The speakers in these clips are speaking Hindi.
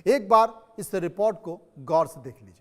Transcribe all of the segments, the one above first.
एक बार इस रिपोर्ट को गौर से देख लीजिए।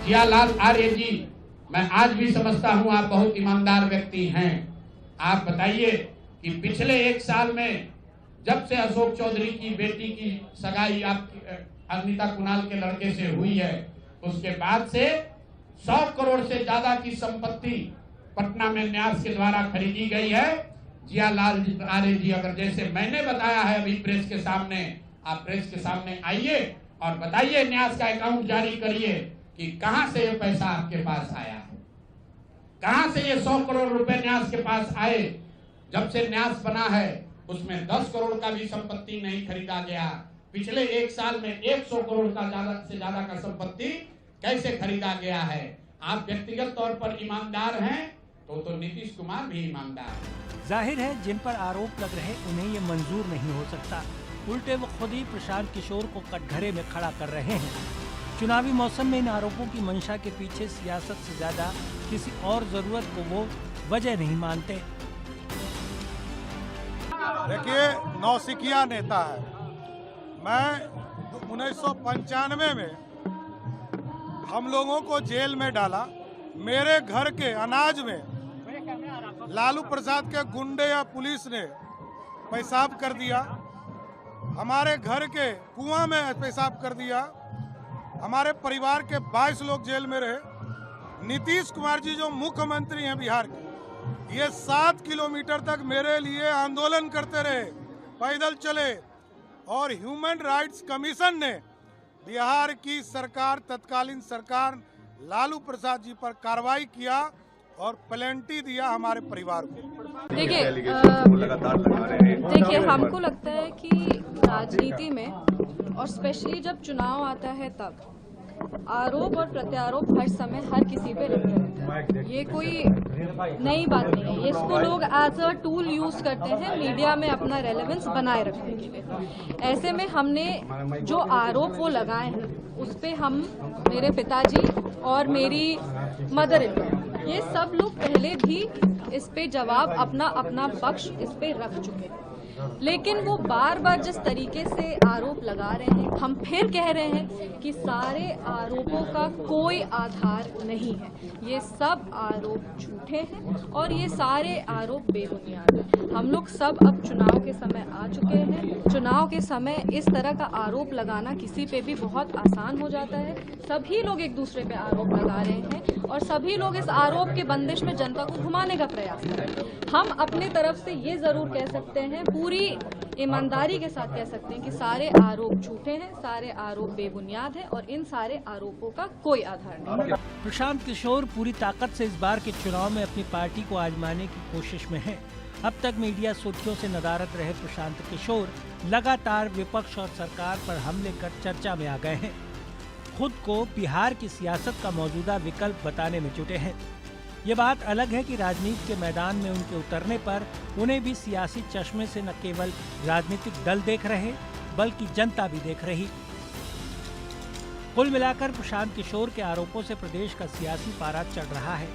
जियालाल आर्य जी, मैं आज भी समझता हूं आप बहुत ईमानदार व्यक्ति हैं। आप बताइए कि पिछले 1 साल में जब से अशोक चौधरी की बेटी की सगाई आपकी अनिता कुणाल के लड़के से हुई है, उसके बाद से 100 करोड़ से ज्यादा की संपत्ति पटना में न्यास के द्वारा खरीदी गई है। जियालाल आर्य जी, अगर जैसे मैंने बताया है अभी प्रेस के सामने, आप प्रेस के सामने आइए और बताइए, न्यास का अकाउंट जारी करिए कि कहां से ये पैसा आपके पास आया है, कहां से ये 100 करोड़ रुपए न्यास के पास आए। जब से न्यास बना है उसमें 10 करोड़ का भी संपत्ति नहीं खरीदा गया। पिछले 1 साल में 100 करोड़ का ज्यादा का संपत्ति कैसे खरीदा गया है। आप व्यक्तिगत तौर पर ईमानदार हैं तो नीतीश कुमार भी ईमानदार है। जाहिर है जिन पर आरोप लग रहे उन्हें ये मंजूर नहीं हो सकता। उल्टे वो खुद ही प्रशांत किशोर को कटघरे में खड़ा कर रहे हैं। चुनावी मौसम में इन आरोपों की मंशा के पीछे सियासत से ज्यादा किसी और जरूरत को वो वजह नहीं मानते। देखिए, नौसिखिया नेता है। मैं 1995 में हम लोगों को जेल में डाला। मेरे घर के अनाज में लालू प्रसाद के गुंडे या पुलिस ने पेशाब कर दिया। हमारे घर के कुआं में पेशाब कर दिया। हमारे परिवार के 22 लोग जेल में रहे। नीतीश कुमार जी जो मुख्यमंत्री हैं बिहार के, ये 7 किलोमीटर तक मेरे लिए आंदोलन करते रहे, पैदल चले। और ह्यूमन राइट्स कमीशन ने बिहार की सरकार, तत्कालीन सरकार लालू प्रसाद जी पर कार्रवाई किया और प्लेंटी दिया हमारे परिवार को। देखिए, हमको लगता है कि राजनीति में और स्पेशली जब चुनाव आता है तब आरोप और प्रत्यारोप हर समय हर किसी पे लगते रहते हैं। ये कोई नई बात नहीं है। इसको लोग एज अ टूल यूज करते हैं मीडिया में अपना रेलेवेंस बनाए रखने के लिए। ऐसे में हमने जो आरोप वो लगाए हैं उस पे हम, मेरे पिताजी और मेरी मदर इन लॉ, ये सब लोग पहले भी इस पे जवाब अपना अपना पक्ष इस पे रख चुके हैं। लेकिन वो बार बार जिस तरीके से आरोप लगा रहे हैं, हम फिर कह रहे हैं कि सारे आरोपों का कोई आधार नहीं है। ये सब आरोप झूठे हैं और ये सारे आरोप बेबुनियाद हैं। हम लोग सब अब चुनाव के समय आ चुके हैं। चुनाव के समय इस तरह का आरोप लगाना किसी पे भी बहुत आसान हो जाता है। सभी लोग एक दूसरे पे आरोप लगा रहे हैं और सभी लोग इस आरोप के बंदिश में जनता को घुमाने का प्रयास कर रहे हैं। हम अपने तरफ से ये जरूर कह सकते हैं, पूरी ईमानदारी के साथ कह सकते हैं कि सारे आरोप झूठे हैं, सारे आरोप बेबुनियाद हैं और इन सारे आरोपों का कोई आधार नहीं। प्रशांत किशोर पूरी ताकत से इस बार के चुनाव में अपनी पार्टी को आजमाने की कोशिश में है। अब तक मीडिया सुर्खियों से नदारद रहे प्रशांत किशोर लगातार विपक्ष और सरकार पर हमले कर चर्चा में आ गए हैं। खुद को बिहार की सियासत का मौजूदा विकल्प बताने में जुटे हैं। ये बात अलग है कि राजनीति के मैदान में उनके उतरने पर उन्हें भी सियासी चश्मे से न केवल राजनीतिक दल देख रहे बल्कि जनता भी देख रही। कुल मिलाकर प्रशांत किशोर के आरोपों से प्रदेश का सियासी पारा चढ़ रहा है,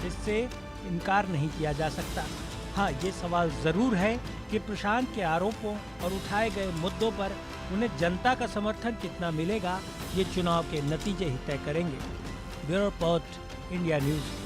इससे इनकार नहीं किया जा सकता। हाँ, ये सवाल जरूर है कि प्रशांत के आरोपों और उठाए गए मुद्दों पर उन्हें जनता का समर्थन कितना मिलेगा, ये चुनाव के नतीजे ही तय करेंगे। Bureau report, India news.